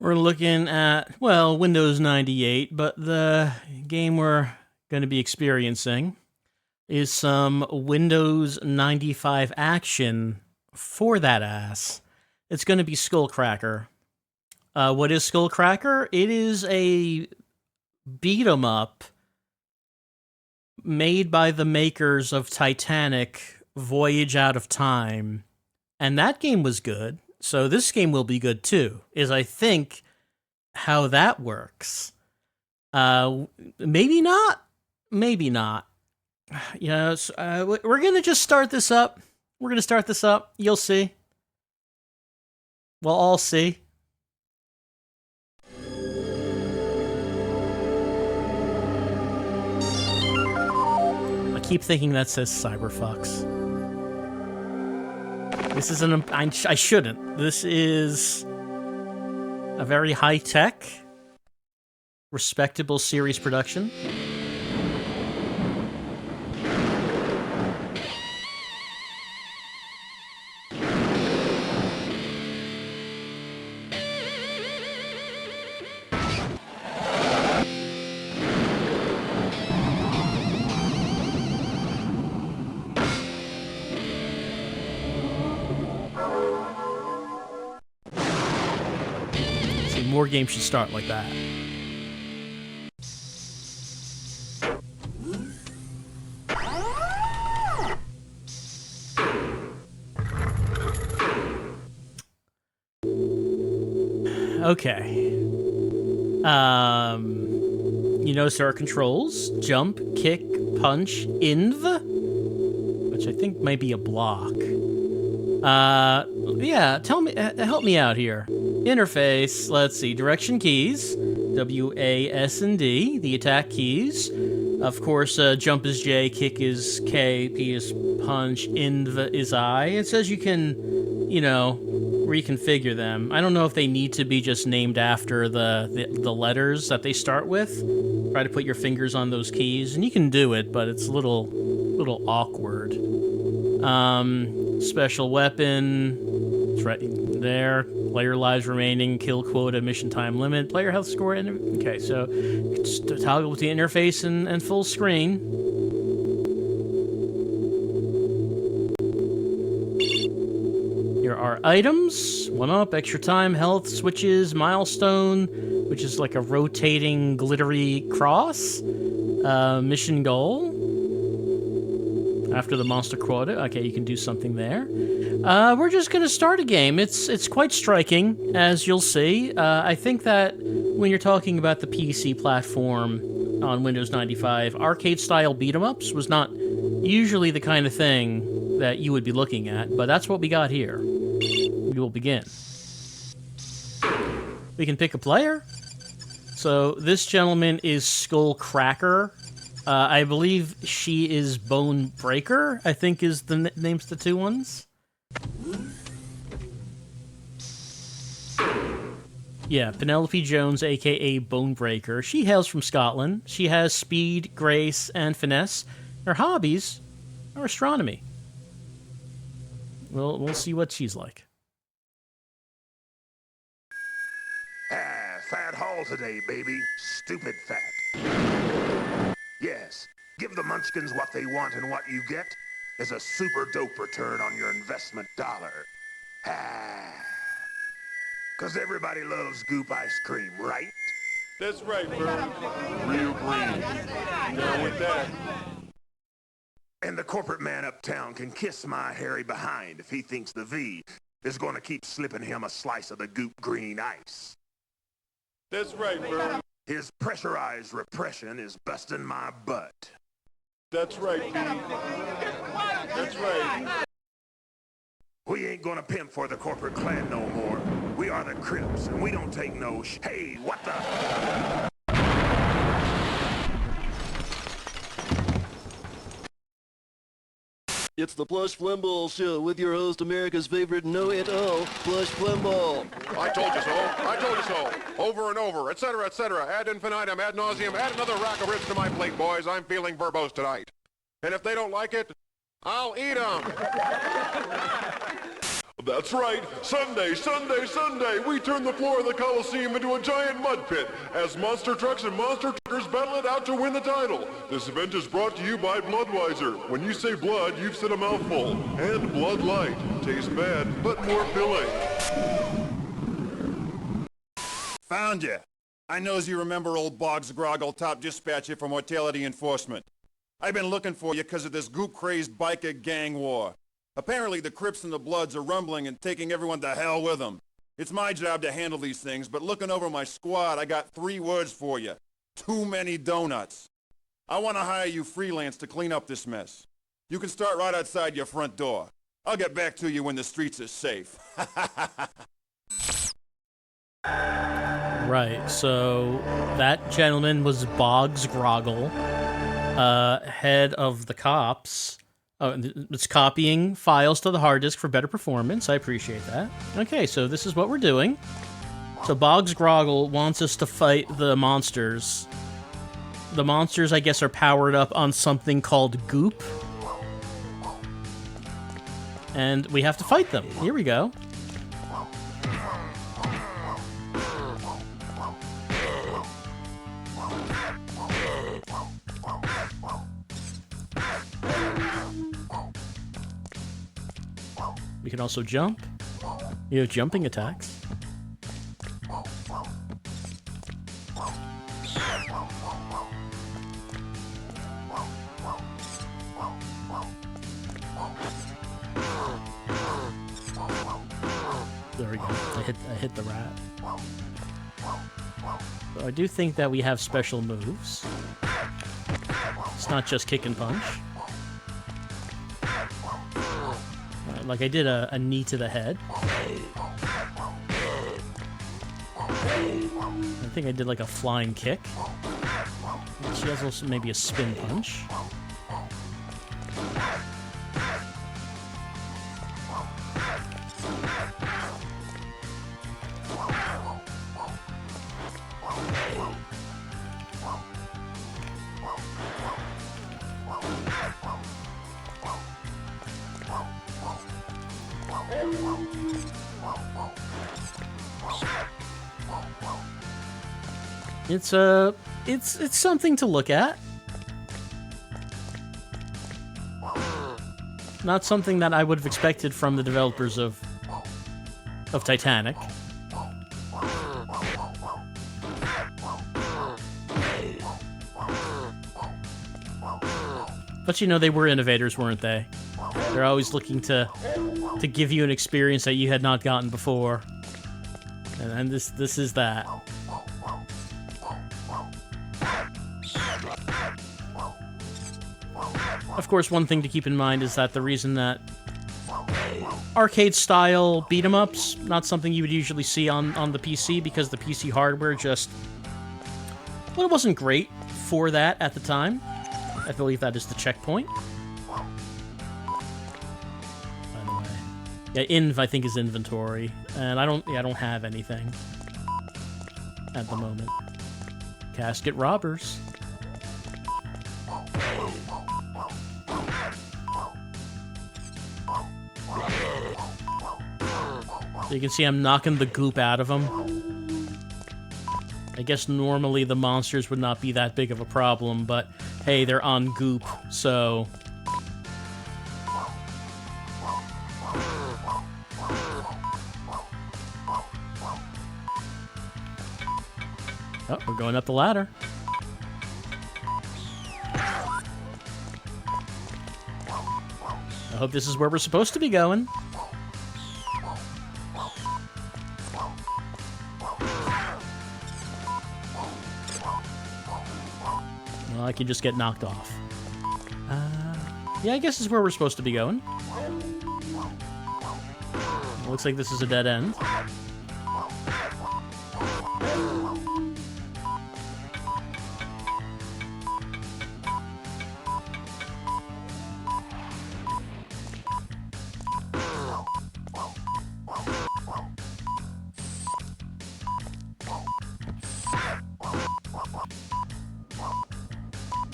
We're looking at, well, Windows 98, but the game we're going to be experiencing is some Windows 95 action for that ass. It's going to be Skullcracker. What is Skullcracker? It is a beat-em-up made by the makers of Titanic, Voyage Out of Time. And that game was good. So this game will be good too, is I think how that works. Maybe not. Maybe not. Yes, we're going to just start this up. We're going to start this up. You'll see. We'll all see. I keep thinking that says Cyberfucks. This is I shouldn't. This is a very high-tech, respectable series production. More games should start like that. Okay. You notice there are controls: jump, kick, punch, inv, which I think might be a block. Yeah, tell me, help me out here. Interface, let's see, direction keys, W, A, S, and D, the attack keys. Of course, jump is J, kick is K, P is punch, inv is I. It says you can, you know, reconfigure them. I don't know if they need to be just named after the letters that they start with. Try to put your fingers on those keys, and you can do it, but it's a little awkward. Special weapon, it's right there. Player lives remaining, kill quota, mission time limit, player health score, and okay, so just toggle with the interface and full screen. Here are items: 1-up, extra time, health, switches, milestone, which is like a rotating glittery cross, mission goal. After the monster quota, okay, you can do something there. We're just gonna start a game. It's quite striking, as you'll see. I think that when you're talking about the PC platform on Windows 95, arcade-style beat-em-ups was not usually the kind of thing that you would be looking at, but that's what we got here. We will begin. We can pick a player. So this gentleman is Skullcracker. I believe she is Bonebreaker, I think is the names the two ones. Yeah, Penelope Jones, a.k.a. Bonebreaker. She hails from Scotland. She has speed, grace, and finesse. Her hobbies are astronomy. We'll see what she's like. Fat haul today, baby. Stupid fat. Yes, give the munchkins what they want, and what you get is a super dope return on your investment dollar. Cause everybody loves goop ice cream, right? That's right, bro. Real green. Down with that. And the corporate man uptown can kiss my hairy behind if he thinks the V is gonna keep slipping him a slice of the goop green ice. That's right, bro. His pressurized repression is busting my butt. That's right, Pete. That's right. We ain't gonna pimp for the corporate clan no more. We are the Crips, and we don't take no Hey, what the? It's the Plush Flimble Show with your host, America's favorite know-it-all, Plush Flimble. I told you so. I told you so. Over and over, etc., etc. Ad infinitum, ad nauseum. Add another rack of ribs to my plate, boys. I'm feeling verbose tonight. And if they don't like it, I'll eat them. That's right. Sunday, Sunday, Sunday, we turn the floor of the Coliseum into a giant mud pit as monster trucks and monster truckers battle it out to win the title. This event is brought to you by Bloodweiser. When you say blood, you've said a mouthful. And Blood Light. Tastes bad, but more filling. Found you. I knows you remember old Boggs Groggle, top dispatcher for Mortality Enforcement. I've been looking for you because of this goop-crazed biker gang war. Apparently the Crips and the Bloods are rumbling and taking everyone to hell with them. It's my job to handle these things, but looking over my squad, I got 3 words for you. Too many donuts. I want to hire you freelance to clean up this mess. You can start right outside your front door. I'll get back to you when the streets are safe. Right, so that gentleman was Boggs Groggle, head of the cops. Oh, it's copying files to the hard disk for better performance. I appreciate that. Okay, so this is what we're doing. So Boggs Groggle wants us to fight the monsters. The monsters, I guess, are powered up on something called goop. And we have to fight them. Here we go. We can also jump. You have jumping attacks. There we go. I hit the rat. So I do think that we have special moves. It's not just kick and punch. Like I did a knee to the head. I think I did like a flying kick. She has also maybe a spin punch. It's something to look at. Not something that I would have expected from the developers of Titanic. But you know, they were innovators, weren't they? They're always looking to give you an experience that you had not gotten before. And this is that. Of course, one thing to keep in mind is that the reason that arcade-style beat-em-ups, not something you would usually see on the PC, because the PC hardware just... well, it wasn't great for that at the time. I believe that is the checkpoint. By the way. Yeah, inv, I think, is inventory. And I don't have anything at the moment. Casket robbers. So you can see I'm knocking the goop out of them. I guess normally the monsters would not be that big of a problem, but hey, they're on goop, so... oh, we're going up the ladder. I hope this is where we're supposed to be going. Well, I can just get knocked off. Yeah, I guess this is where we're supposed to be going. Looks like this is a dead end.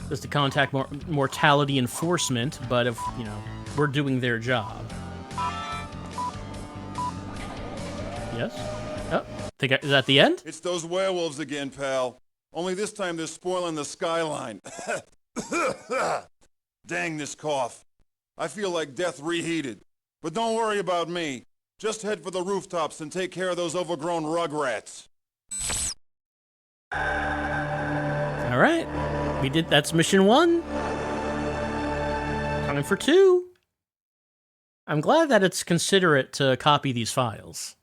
Just to contact mortality enforcement, but if, you know, we're doing their job. Yes? Oh, is that the end? It's those werewolves again, pal. Only this time they're spoiling the skyline. Dang this cough. I feel like death reheated. But don't worry about me. Just head for the rooftops and take care of those overgrown rugrats. All right. That's mission 1. Time for 2. I'm glad that it's considerate to copy these files.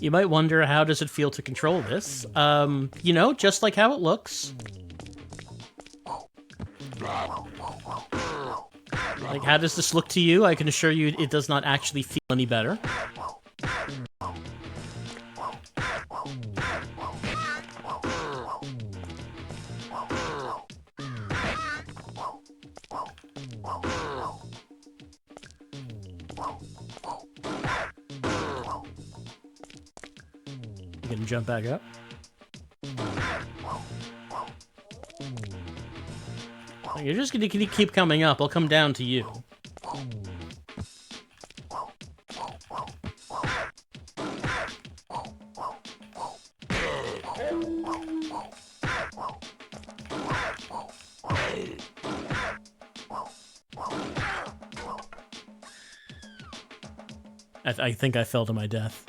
You might wonder, how does it feel to control this? You know, just like how it looks. Like, how does this look to you? I can assure you it does not actually feel any better. You can jump back up. You're just gonna keep coming up. I'll come down to you. I think I fell to my death.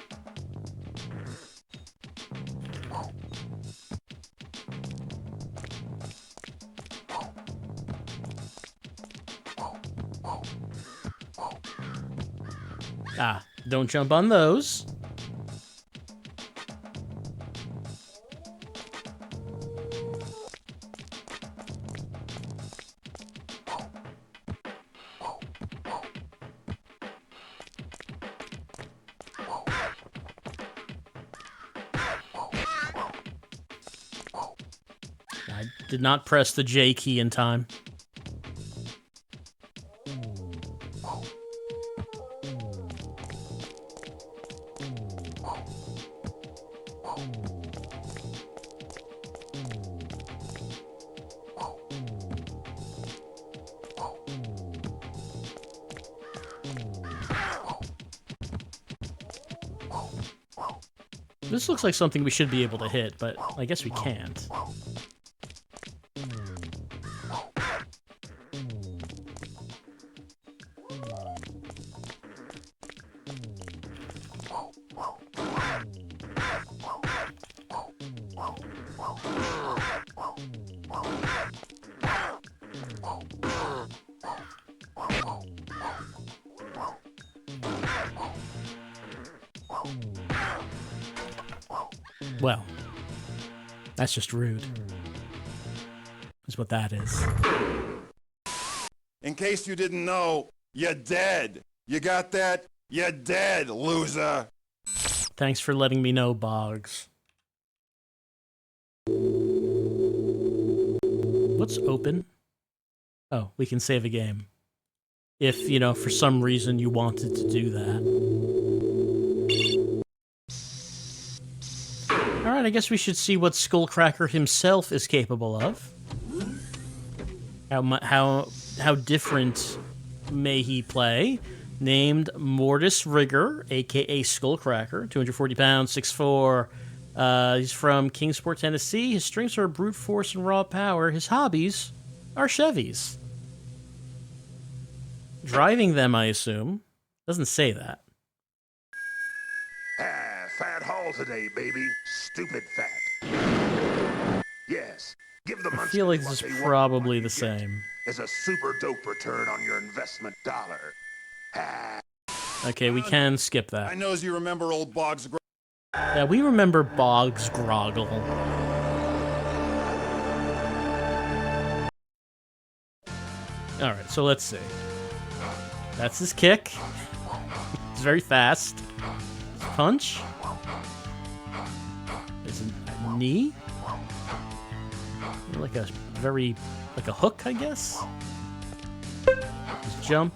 Ah, don't jump on those. I did not press the J key in time. This looks like something we should be able to hit, but I guess we can't. Well, that's just rude. Is what that is. In case you didn't know, you're dead. You got that? You're dead, loser. Thanks for letting me know, Boggs. What's open? Oh, we can save a game. If, you know, for some reason you wanted to do that. Alright, I guess we should see what Skullcracker himself is capable of. How different may he play? Named Mortis Rigger, aka Skullcracker, 240 pounds, 6'4". He's from Kingsport, Tennessee. His strengths are brute force and raw power. His hobbies are Chevys. Driving them, I assume. Doesn't say that. Fat haul today, baby. Stupid fat. Yes. Give the I feel like this is probably the same. Is a super dope return on your investment dollar. Okay, we can skip I that. knows you remember old Boggs. Yeah, we remember Boggs Groggle. Alright, so let's see. That's his kick. It's very fast. Punch. There's a knee. Like a hook, I guess. Just jump.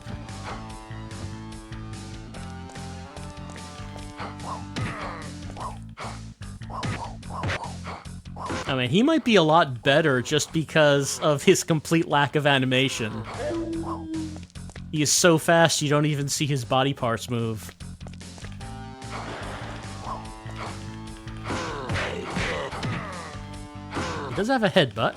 I mean, he might be a lot better just because of his complete lack of animation. He is so fast you don't even see his body parts move. He does have a headbutt.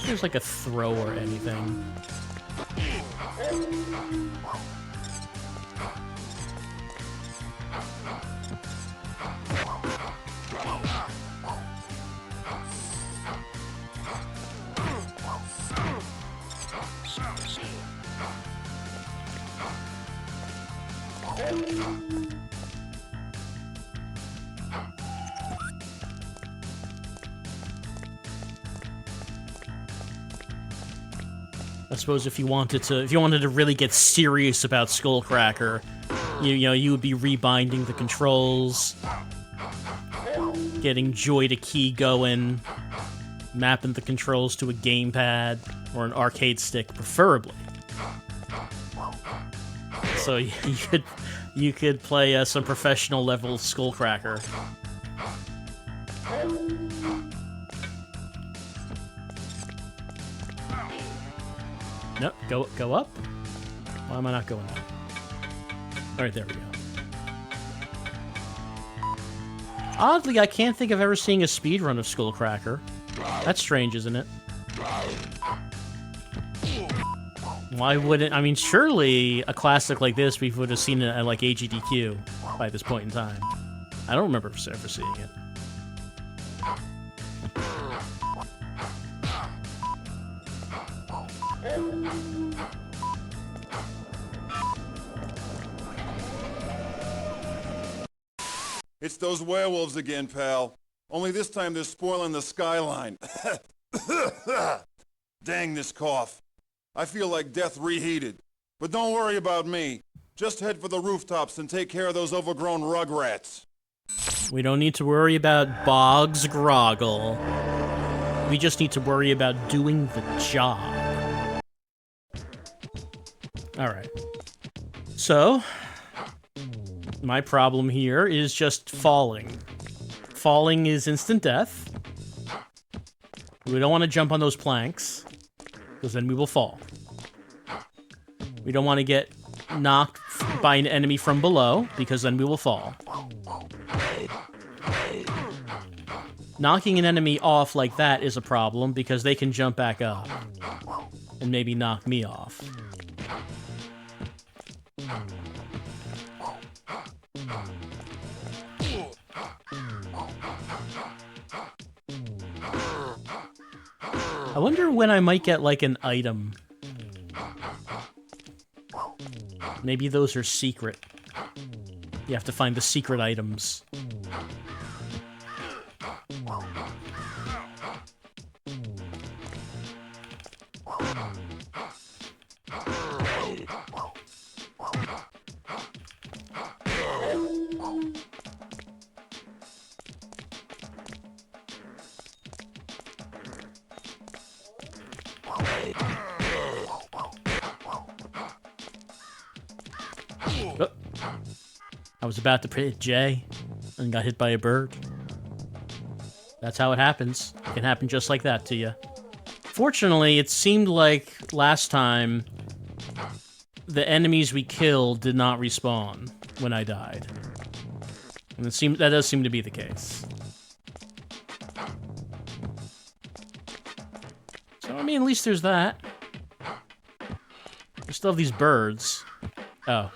There's like a throw or anything. I suppose if you wanted to really get serious about Skullcracker, you would be rebinding the controls, getting Joy to key going, mapping the controls to a gamepad or an arcade stick, preferably. So you could play some professional level Skullcracker. Nope, go up. Why am I not going up? Alright, there we go. Oddly, I can't think of ever seeing a speedrun of Skullcracker. That's strange, isn't it? Why wouldn't... I mean, surely a classic like this, we would have seen it at, like, AGDQ by this point in time. I don't remember ever seeing it. It's those werewolves again, pal. Only this time they're spoiling the skyline. Dang this cough. I feel like death reheated. But don't worry about me. Just head for the rooftops and take care of those overgrown rugrats. We don't need to worry about Boggs Groggle. We just need to worry about doing the job. Alright. So, my problem here is just falling. Falling is instant death. We don't want to jump on those planks, because then we will fall. We don't want to get knocked by an enemy from below, because then we will fall. Knocking an enemy off like that is a problem, because they can jump back up and maybe knock me off. I wonder when I might get, like, an item. Maybe those are secret. You have to find the secret items. Oh. I was about to hit Jay and got hit by a bird. That's how it happens. It can happen just like that to you. Fortunately, it seemed like last time the enemies we killed did not respawn when I died. And that does seem to be the case. So, I mean, at least there's that. There's still these birds. Oh.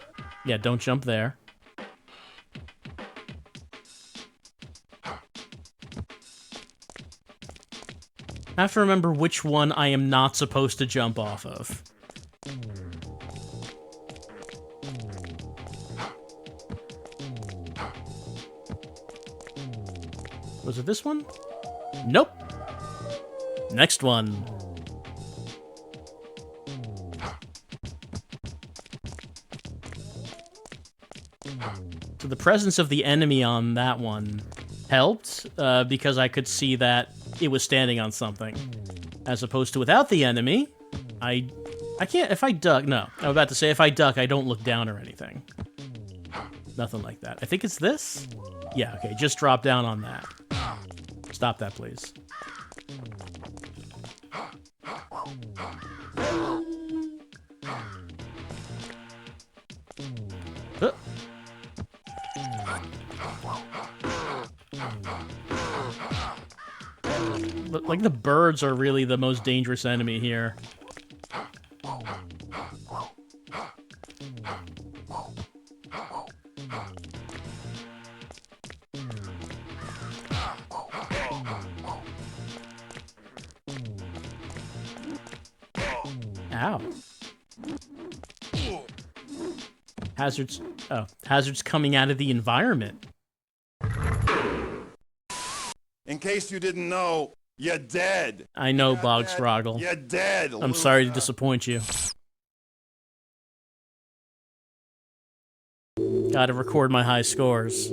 Yeah, don't jump there. I have to remember which one I am not supposed to jump off of. Was it this one? Nope. Next one. So the presence of the enemy on that one helped, because I could see that it was standing on something. As opposed to without the enemy, I can't, if I duck, no. I was about to say, if I duck, I don't look down or anything. Nothing like that. I think it's this? Yeah, okay, just drop down on that. Stop that, please. But, like, the birds are really the most dangerous enemy here. Ow. Hazards. Oh, hazards coming out of the environment. In case you didn't know, you're dead. I know, You're Bogsgroggle. You're dead. I'm sorry to disappoint you. Gotta record my high scores.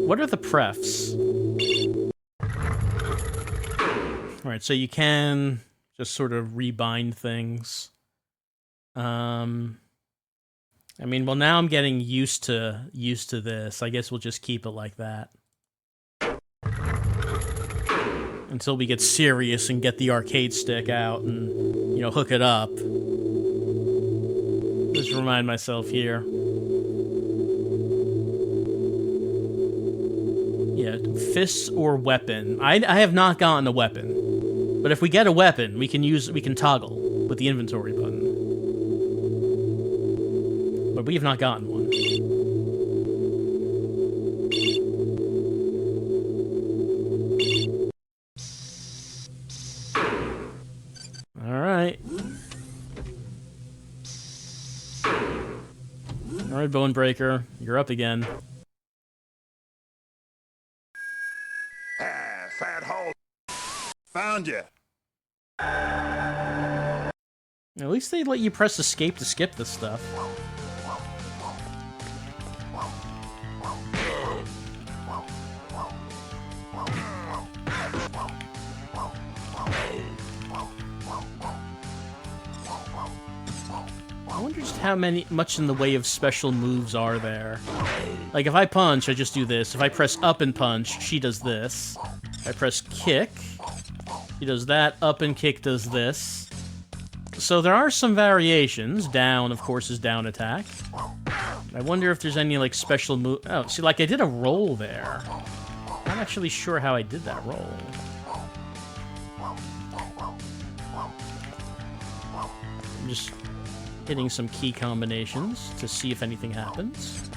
What are the prefs? Alright, so you can just sort of rebind things. I mean, well, now I'm getting used to this. I guess we'll just keep it like that. Until we get serious and get the arcade stick out and, you know, hook it up. Just remind myself here. Yeah, fists or weapon. I have not gotten a weapon. But if we get a weapon, we can toggle with the inventory button. But we have not gotten one. Alright. Alright, Bonebreaker. You're up again. Ah, fat hole. Found you. At least they let you press escape to skip this stuff. I wonder just how much in the way of special moves are there. Like, if I punch, I just do this. If I press up and punch, she does this. If I press kick, she does that. Up and kick does this. So there are some variations. Down, of course, is down attack. I wonder if there's any, like, special move... Oh, see, like, I did a roll there. I'm not actually sure how I did that roll. I'm just hitting some key combinations to see if anything happens.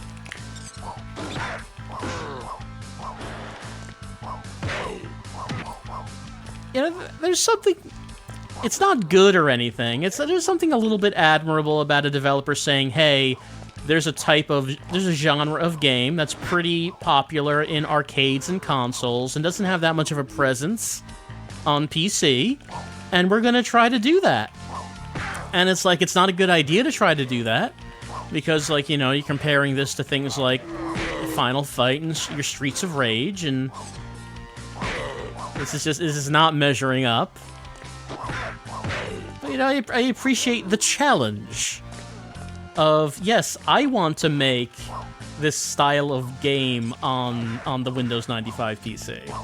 You know, there's something... It's not good or anything. There's something a little bit admirable about a developer saying, hey, there's a genre of game that's pretty popular in arcades and consoles and doesn't have that much of a presence on PC, and we're gonna try to do that. And it's like, it's not a good idea to try to do that, because, like, you know, you're comparing this to things like Final Fight and your Streets of Rage, and this is not measuring up. But, you know, I appreciate the challenge of, yes, I want to make this style of game on the Windows 95 PC.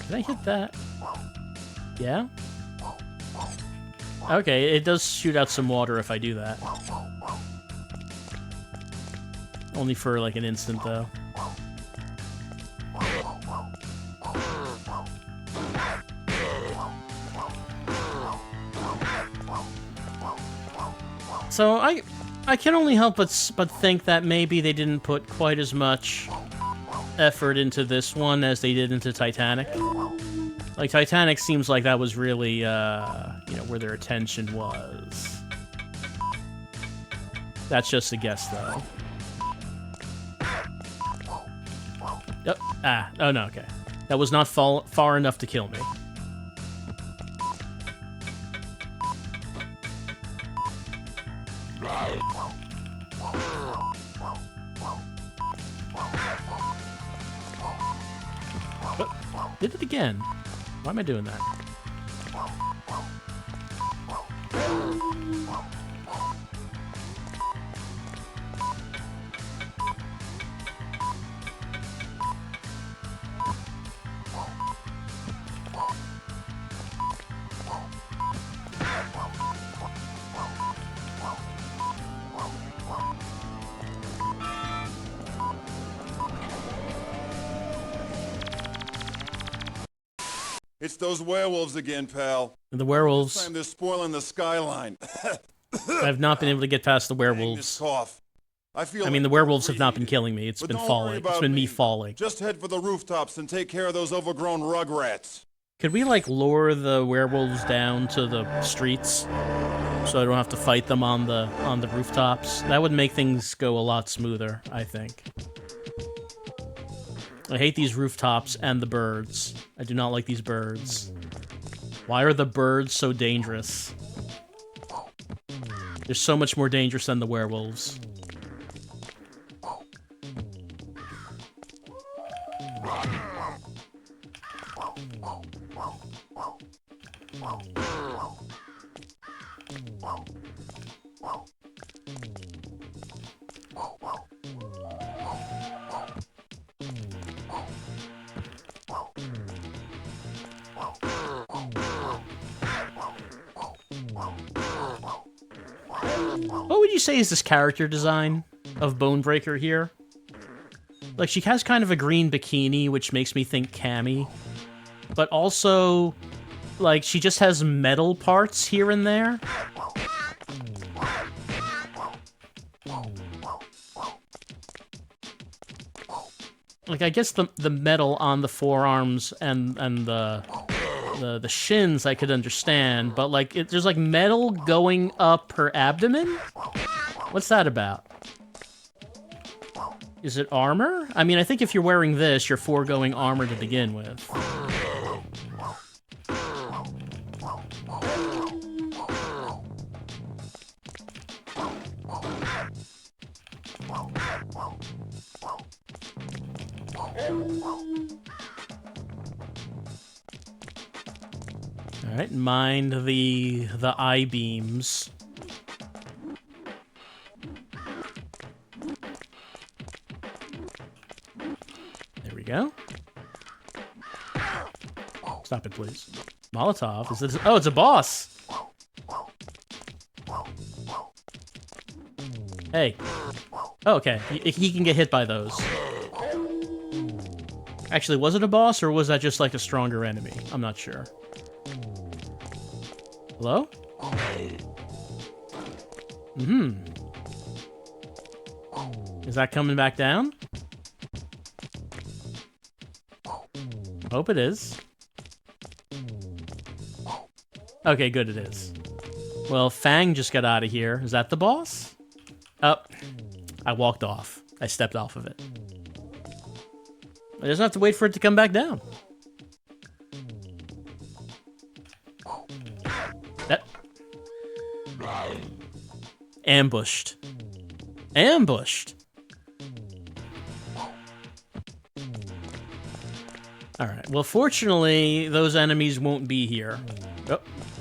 Did I hit that? Yeah? Okay, it does shoot out some water if I do that. Only for like an instant, though. So I can only help but think that maybe they didn't put quite as much effort into this one as they did into Titanic. Like, Titanic seems like that was really, you know, where their attention was. That's just a guess, though. Oh no, okay. That was not far enough to kill me. Did it again. Why am I doing that? It's those werewolves again, pal. The werewolves. This time they're spoiling the skyline. I have not been able to get past the Dang, werewolves. this cough. I mean, the werewolves have not been killing me. It's been falling. It's been me falling. Just head for the rooftops and take care of those overgrown rugrats. Could we, like, lure the werewolves down to the streets so I don't have to fight them on the rooftops? That would make things go a lot smoother, I think. I hate these rooftops and the birds. I do not like these birds. Why are the birds so dangerous? They're so much more dangerous than the werewolves. What would you say is this character design of Bonebreaker here? Like, she has kind of a green bikini, which makes me think Cammy. But also, like, she just has metal parts here and there. Like, I guess the metal on the forearms and the shins I could understand, but like there's like metal going up her abdomen? What's that about? Is it armor? I mean, I think if you're wearing this, you're foregoing armor to begin with. Alright, mind the I-beams. There we go. Stop it, please. Molotov? Is this? Oh, it's a boss! Hey. Oh, okay. He can get hit by those. Actually, was it a boss, or was that just like a stronger enemy? I'm not sure. Hello? Mm-hmm. Is that coming back down? Hope it is. Okay, good, it is. Well, Fang just got out of here. Is that the boss? Oh, I walked off. I stepped off of it. I just have to wait for it to come back down. That... Ambushed. Ambushed! Alright, well, fortunately, those enemies won't be here. Oh,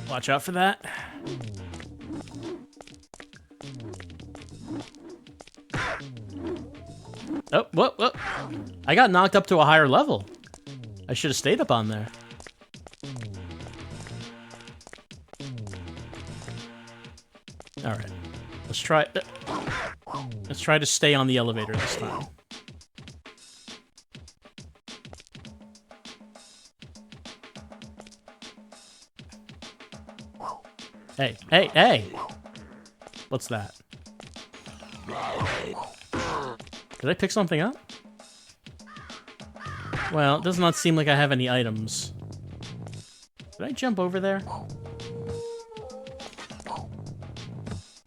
watch out for that. Oh, whoa, whoa. I got knocked up to a higher level. I should have stayed up on there. Alright. Let's try... Let's try to stay on the elevator this time. Hey, hey, hey! What's that? Did I pick something up? Well, it does not seem like I have any items. Did I jump over there?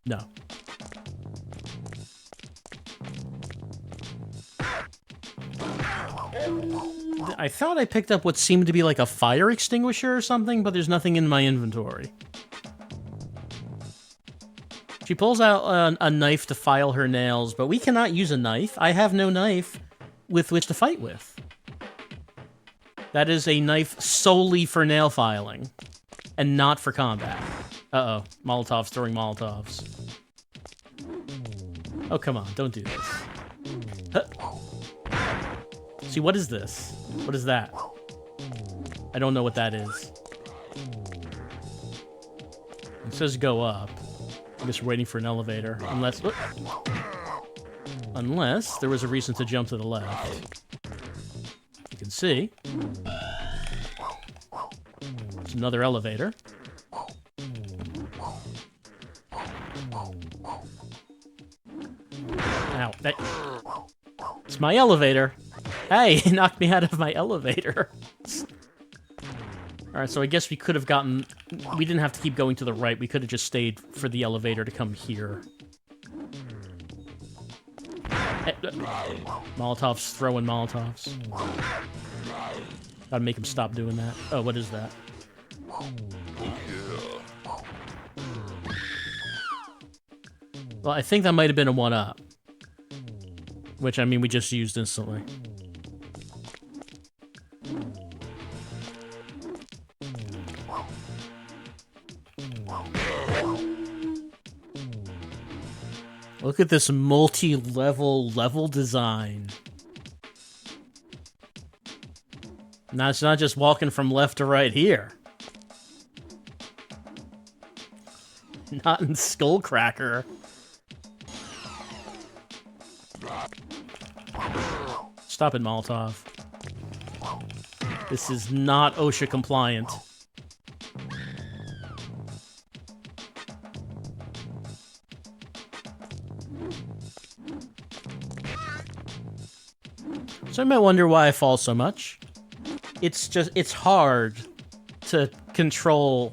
No. I thought I picked up what seemed to be like a fire extinguisher or something, but there's nothing in my inventory. She pulls out a knife to file her nails, but we cannot use a knife. I have no knife with which to fight with. That is a knife solely for nail filing, and not for combat. Uh-oh. Molotovs throwing Molotovs. Oh, come on. Don't do this. Huh. See, what is this? What is that? I don't know what that is. It says go up. I guess we're waiting for an elevator. Unless there was a reason to jump to the left. You can see. There's another elevator. Ow. It's my elevator. Hey, it knocked me out of my elevator. Alright, so I guess we could have gotten... We didn't have to keep going to the right. We could have just stayed for the elevator to come here. Molotovs throwing Molotovs. Gotta make him stop doing that. Oh, what is that? Well, I think that might have been a 1-up. Which, I mean, we just used instantly. Look at this multi-level level design. Now it's not just walking from left to right here. Not in Skullcracker. Stop it, Molotov. This is not OSHA compliant. So I might wonder why I fall so much. It's hard to control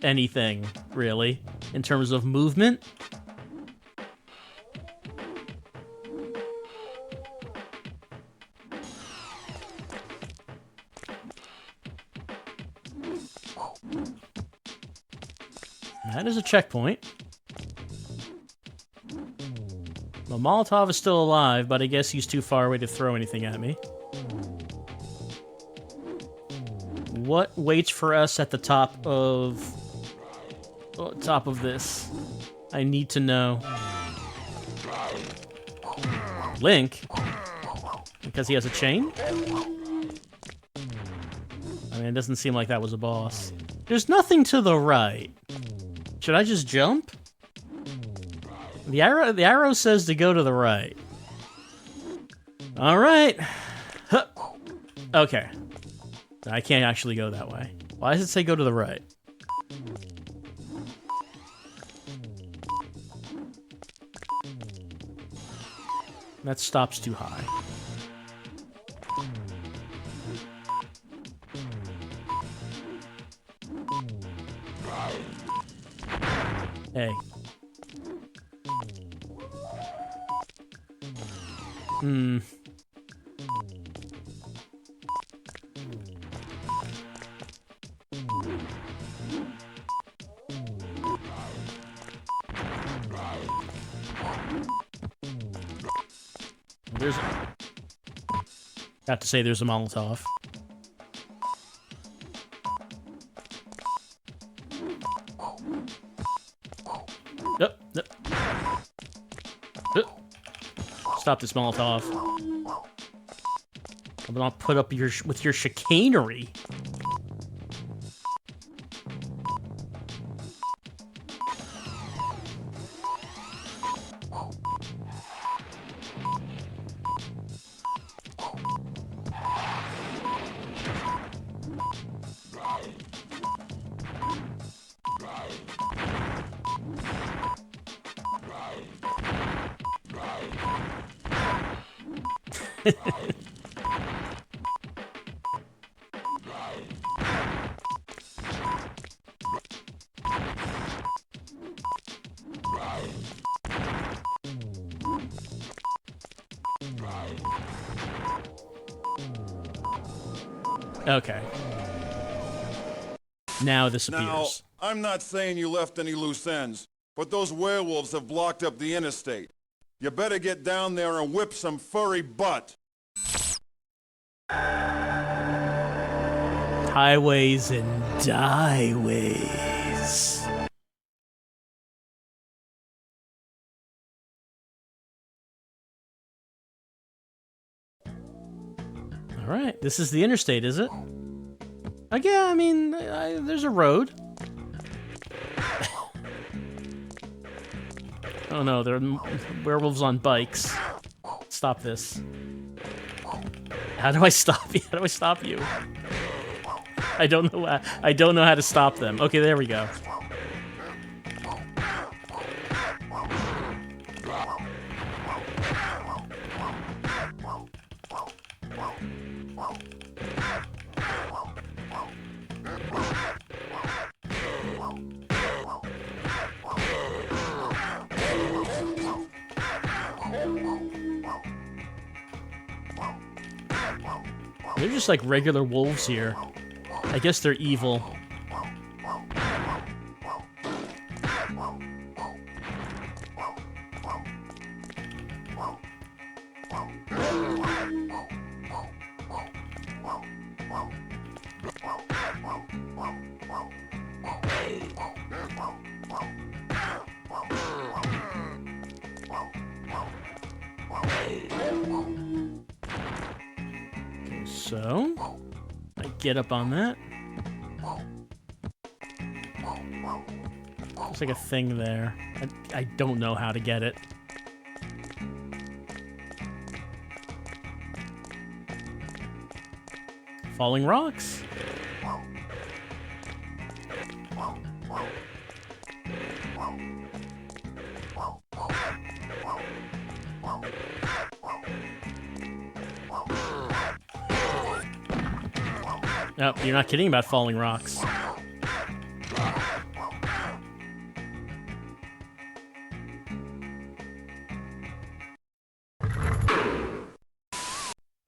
anything, really, in terms of movement. That is a checkpoint. Well, Molotov is still alive, but I guess he's too far away to throw anything at me. What waits for us at the top of this? I need to know. Link? Because he has a chain? I mean, it doesn't seem like that was a boss. There's nothing to the right. Should I just jump? The arrow says to go to the right. All right. Huh. Okay. I can't actually go that way. Why does it say go to the right? That stops too high. Hey. Got to say there's a Molotov. Yep. Stop this Molotov. I'm not put up with your chicanery. Okay. Now this appears. Now, I'm not saying you left any loose ends, but those werewolves have blocked up the interstate. You better get down there and whip some furry butt. Highways and dieways. All right, this is the interstate, is it? Yeah, I mean, there's a road. Oh no, there are werewolves on bikes. Stop this. How do I stop you? How do I stop you? I don't know. I don't know how to stop them. Okay, there we go. They're just like regular wolves here. I guess they're evil. Okay, so I get up on that. There's like a thing there. I don't know how to get it. Falling rocks. No, you're not kidding about falling rocks.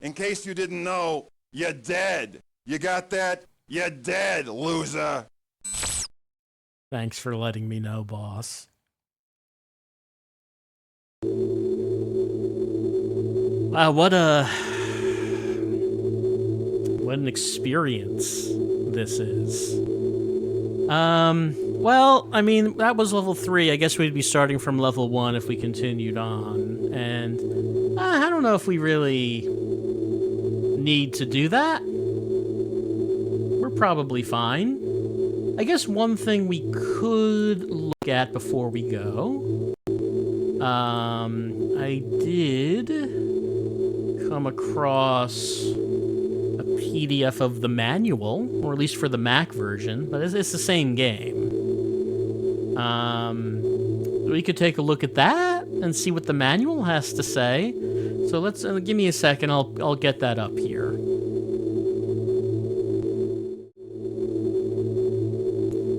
In case you didn't know, you're dead. You got that? You're dead, loser. Thanks for letting me know, boss. Wow, what an experience this is. Well, I mean, that was level 3. I guess we'd be starting from level 1 if we continued on. And I don't know if we really need to do that. We're probably fine. I guess one thing we could look at before we go. I did come across a PDF of the manual, or at least for the Mac version, but it's the same game. We could take a look at that and see what the manual has to say. So let's give me a second. I'll get that up here.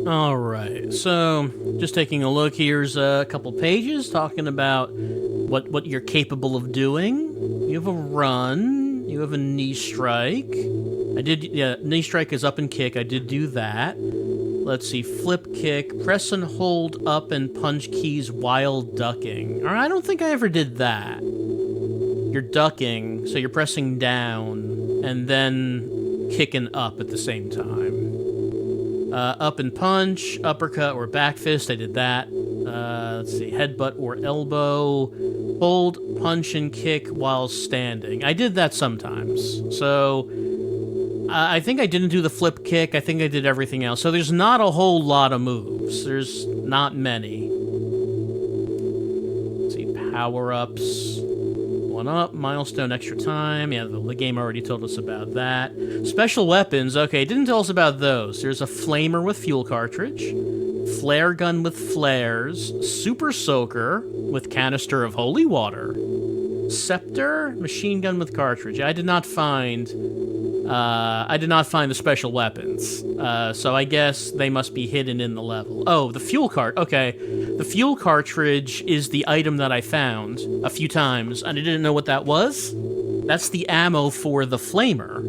All right. So just taking a look. Here's a couple pages talking about what you're capable of doing. You have a run. You have a knee strike. Knee strike is up and kick. I did do that. Let's see, flip kick, press and hold up and punch keys while ducking. All right, I don't think I ever did that. You're ducking, so you're pressing down and then kicking up at the same time. Up and punch, uppercut or back fist, I did that. Let's see, headbutt or elbow, hold, punch, and kick while standing. I did that sometimes, so I think I didn't do the flip kick. I think I did everything else. So there's not a whole lot of moves. There's not many. Let's see, power-ups. 1-up, milestone, extra time. Yeah, the game already told us about that. Special weapons. Okay, it didn't tell us about those. There's a flamer with fuel cartridge. Flare gun with flares. Super soaker with canister of holy water. Scepter, machine gun with cartridge. I did not find the special weapons. So I guess they must be hidden in the level. Oh, the fuel cart. Okay. The fuel cartridge is the item that I found a few times, and I didn't know what that was. That's the ammo for the flamer.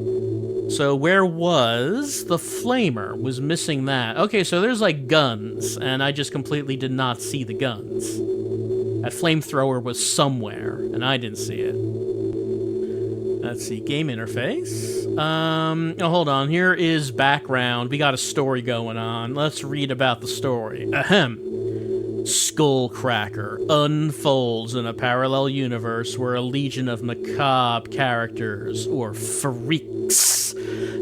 So where was the flamer? Was missing that. Okay, so there's like guns, and I just completely did not see the guns. That flamethrower was somewhere, and I didn't see it. Let's see, game interface. Oh, hold on. Here is background. We got a story going on. Let's read about the story. Ahem. Skullcracker unfolds in a parallel universe where a legion of macabre characters, or freaks,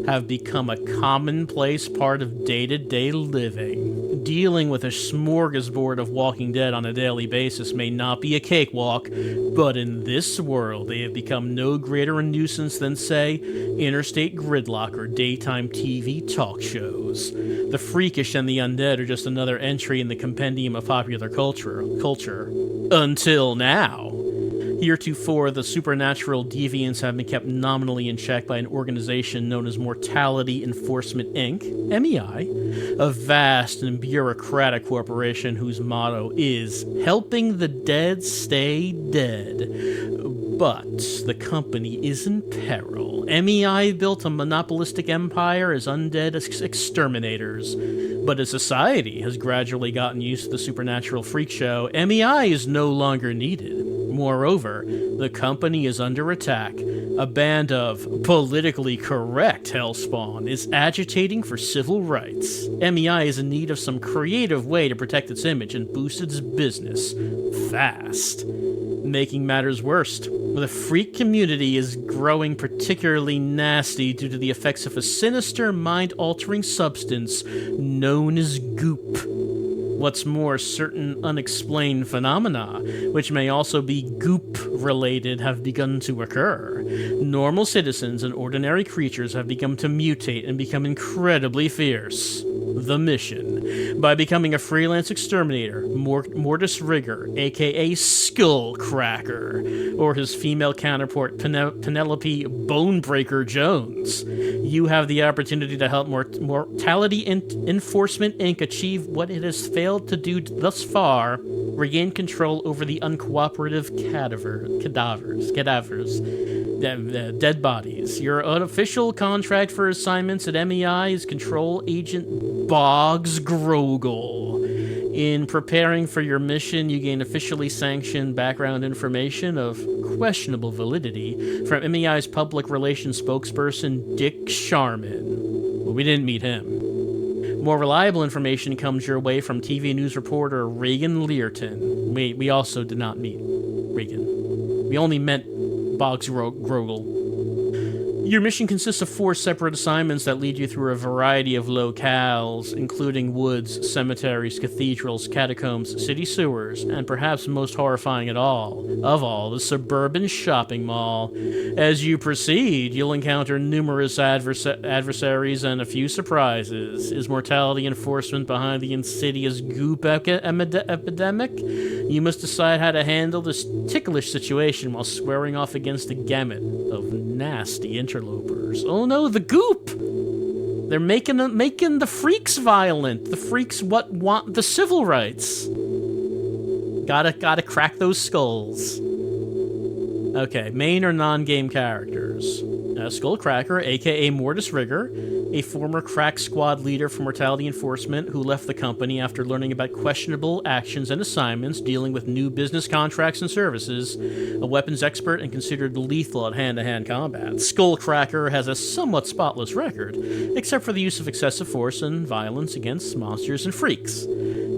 have become a commonplace part of day-to-day living. Dealing with a smorgasbord of Walking Dead on a daily basis may not be a cakewalk, but in this world they have become no greater a nuisance than, say, interstate gridlock or daytime TV talk shows. The freakish and the undead are just another entry in the compendium of popular culture. Until now. Heretofore, the supernatural deviants have been kept nominally in check by an organization known as Mortality Enforcement Inc., MEI, a vast and bureaucratic corporation whose motto is helping the dead stay dead. But the company is in peril. MEI built a monopolistic empire as undead exterminators. But as society has gradually gotten used to the supernatural freak show, MEI is no longer needed. Moreover, the company is under attack. A band of politically correct hellspawn is agitating for civil rights. MEI is in need of some creative way to protect its image and boost its business fast. Making matters worse, the freak community is growing particularly nasty due to the effects of a sinister, mind-altering substance known as goop. What's more, certain unexplained phenomena, which may also be goop-related, have begun to occur. Normal citizens and ordinary creatures have begun to mutate and become incredibly fierce. The mission. By becoming a freelance exterminator, Mortis Rigger, aka Skullcracker, or his female counterpart Penelope Bonebreaker Jones, you have the opportunity to help Mortality Enforcement Inc. achieve what it has failed to do thus far, regain control over the uncooperative cadavers, dead bodies. Your unofficial contract for assignments at MEI is Control Agent Boggs Groggle. In preparing for your mission, you gain officially sanctioned background information of questionable validity from MEI's public relations spokesperson, Dick Sharman. Well, we didn't meet him. More reliable information comes your way from TV news reporter Reagan Learton. We also did not meet Reagan. We only met Boggs Groggle. Your mission consists of 4 separate assignments that lead you through a variety of locales, including woods, cemeteries, cathedrals, catacombs, city sewers, and perhaps most horrifying of all, the suburban shopping mall. As you proceed, you'll encounter numerous adversaries and a few surprises. Is Mortality Enforcement behind the insidious goop epidemic? You must decide how to handle this ticklish situation while squaring off against a gamut of nasty interlopers. Oh no, the goop! They're making the freaks violent. The freaks want the civil rights. Gotta crack those skulls. Okay, main or non-game characters. Skullcracker, aka Mortis Rigger, a former crack squad leader for Mortality Enforcement who left the company after learning about questionable actions and assignments dealing with new business contracts and services, a weapons expert and considered lethal at hand-to-hand combat. Skullcracker has a somewhat spotless record, except for the use of excessive force and violence against monsters and freaks.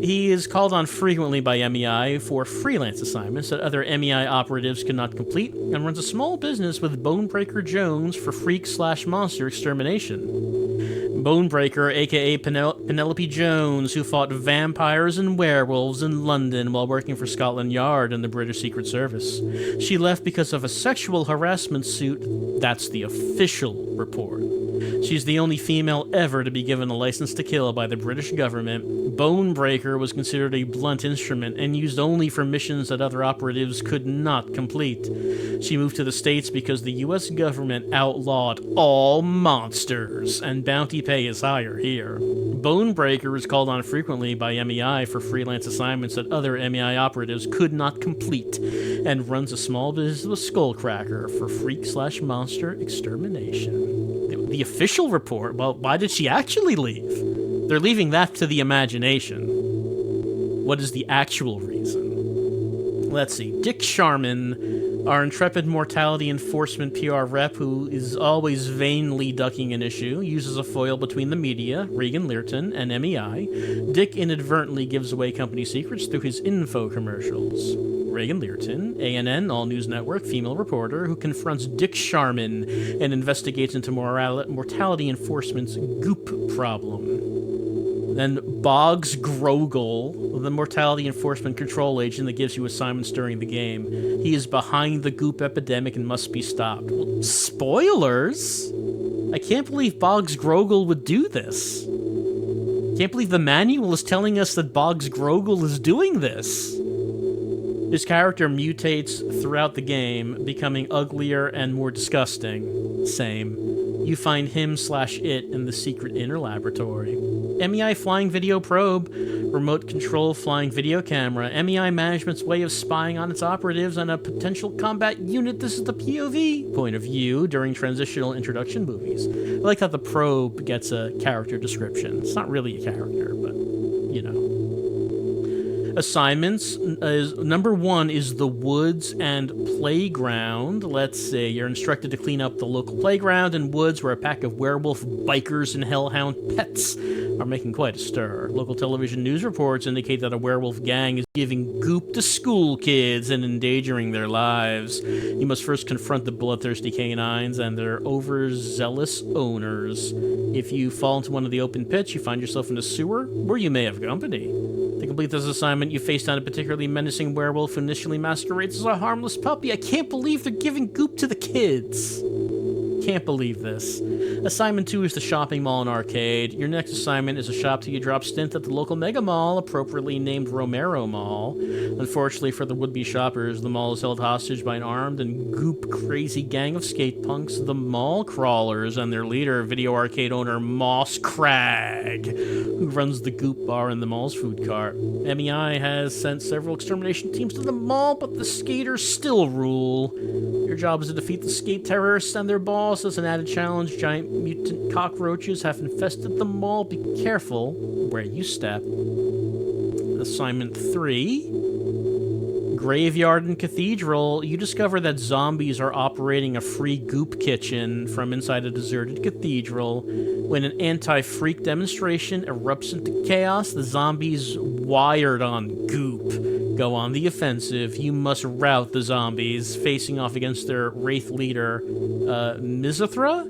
He is called on frequently by MEI for freelance assignments that other MEI operatives cannot complete, and runs a small business with Bonebreaker Jones for freak/monster extermination. Bonebreaker, aka Penelope Jones, who fought vampires and werewolves in London while working for Scotland Yard in the British Secret Service. She left because of a sexual harassment suit. That's the official report. She's the only female ever to be given a license to kill by the British government. Bonebreaker was considered a blunt instrument and used only for missions that other operatives could not complete. She moved to the States because the US government outlawed all monsters, and bounty pay is higher here. Bonebreaker is called on frequently by MEI for freelance assignments that other MEI operatives could not complete, and runs a small business with Skullcracker for freak/monster extermination. The official report? Well, why did she actually leave? They're leaving that to the imagination. What is the actual reason? Let's see. Dick Sharman, our intrepid mortality enforcement PR rep who is always vainly ducking an issue, uses a foil between the media, Regan Learton, and MEI. Dick inadvertently gives away company secrets through his info commercials. Regan Learton, ANN All News Network female reporter who confronts Dick Sharman and investigates into mortality enforcement's goop problem. Then Boggs Grogel, the mortality enforcement control agent that gives you assignments during the game. He is behind the goop epidemic and must be stopped. Well, spoilers? I can't believe Boggs Grogel would do this. Can't believe the manual is telling us that Boggs Grogel is doing this. His character mutates throughout the game, becoming uglier and more disgusting. Same. You find him/it in the secret inner laboratory. MEI Flying Video Probe, remote control flying video camera. MEI management's way of spying on its operatives and a potential combat unit. This is the POV point of view during transitional introduction movies. I like how the probe gets a character description. It's not really a character, but, you know. Assignments is number 1 is the woods and playground. Let's see, you're instructed to clean up the local playground and woods where a pack of werewolf bikers and hellhound pets are making quite a stir. Local television news reports indicate that a werewolf gang is giving goop to school kids and endangering their lives. You must first confront the bloodthirsty canines and their overzealous owners. If you fall into one of the open pits, you find yourself in a sewer where you may have company. To complete this assignment, you face down a particularly menacing werewolf who initially masquerades as a harmless puppy. I can't believe they're giving goop to the kids. Can't believe this. Assignment 2 is the shopping mall and arcade. Your next assignment is a shop till you drop stint at the local mega mall, appropriately named Romero Mall. Unfortunately for the would-be shoppers, the mall is held hostage by an armed and goop-crazy gang of skate punks, the Mall Crawlers, and their leader, video arcade owner Moss Crag, who runs the goop bar in the mall's food cart. MEI has sent several extermination teams to the mall, but the skaters still rule. Your job is to defeat the skate terrorists and their boss. As an added challenge, giant mutant cockroaches have infested the mall. Be careful where you step. Assignment 3. Graveyard and Cathedral. You discover that zombies are operating a free goop kitchen from inside a deserted cathedral. When an anti-freak demonstration erupts into chaos, the zombies wired on goop go on the offensive. You must rout the zombies, facing off against their wraith leader, Mizithra,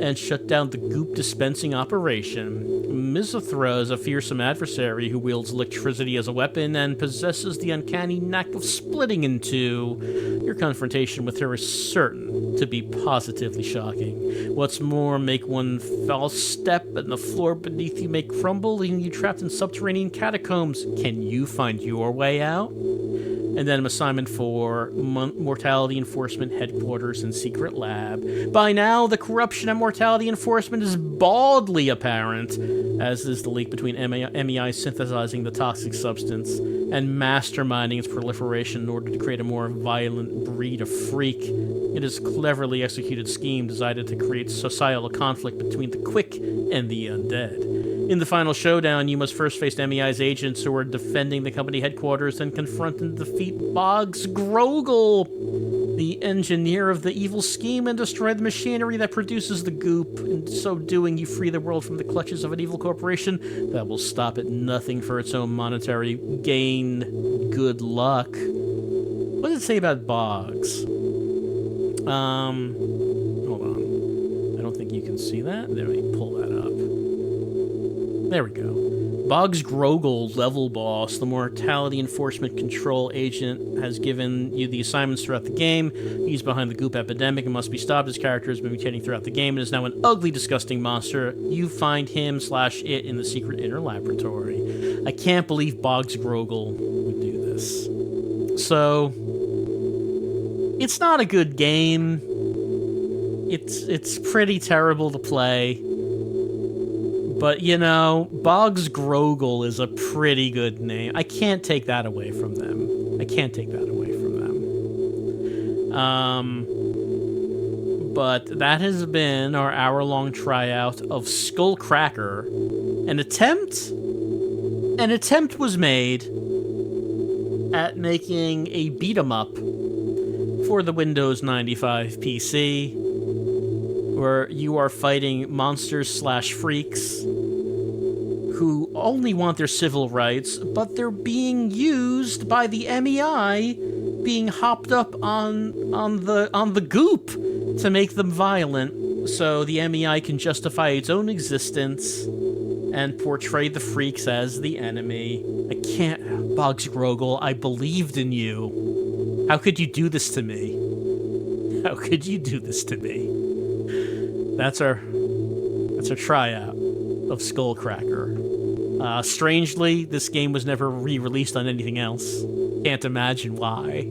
and shut down the goop dispensing operation. Mizithra is a fearsome adversary who wields electricity as a weapon and possesses the uncanny knack of splitting in two. Your confrontation with her is certain to be positively shocking. What's more, make one false step and the floor beneath you may crumble, leaving you trapped in subterranean catacombs. Can you find your way out? And then assignment 4, Mortality Enforcement Headquarters and Secret Lab. By now, the corruption at Mortality Enforcement is baldly apparent, as is the leak between MEI synthesizing the toxic substance and masterminding its proliferation in order to create a more violent breed of freak. It is a cleverly executed scheme designed to create societal conflict between the quick and the undead. In the final showdown, you must first face MEI's agents who are defending the company headquarters and confront and defeat Boggs Grogel, the engineer of the evil scheme, and destroy the machinery that produces the goop. In so doing, you free the world from the clutches of an evil corporation that will stop at nothing for its own monetary gain. Good luck. What does it say about Boggs? Hold on. I don't think you can see that. Let me pull that up. There we go. Boggs Groggle, level boss, the mortality enforcement control agent, has given you the assignments throughout the game. He's behind the goop epidemic and must be stopped. His character has been mutating throughout the game and is now an ugly, disgusting monster. You find him/it in the secret inner laboratory. I can't believe Boggs Groggle would do this. So, it's not a good game. It's pretty terrible to play. But, you know, Boggs Groggle is a pretty good name. I can't take that away from them. But that has been our hour-long tryout of Skullcracker. An attempt was made at making a beat-em-up for the Windows 95 PC, where you are fighting monsters/freaks who only want their civil rights, but they're being used by the MEI, being hopped up on the goop to make them violent, so the MEI can justify its own existence and portray the freaks as the enemy. I can't, Boggs Groggle, I believed in you. How could you do this to me? How could you do this to me? That's our tryout of Skullcracker. Strangely, this game was never re-released on anything else. Can't imagine why.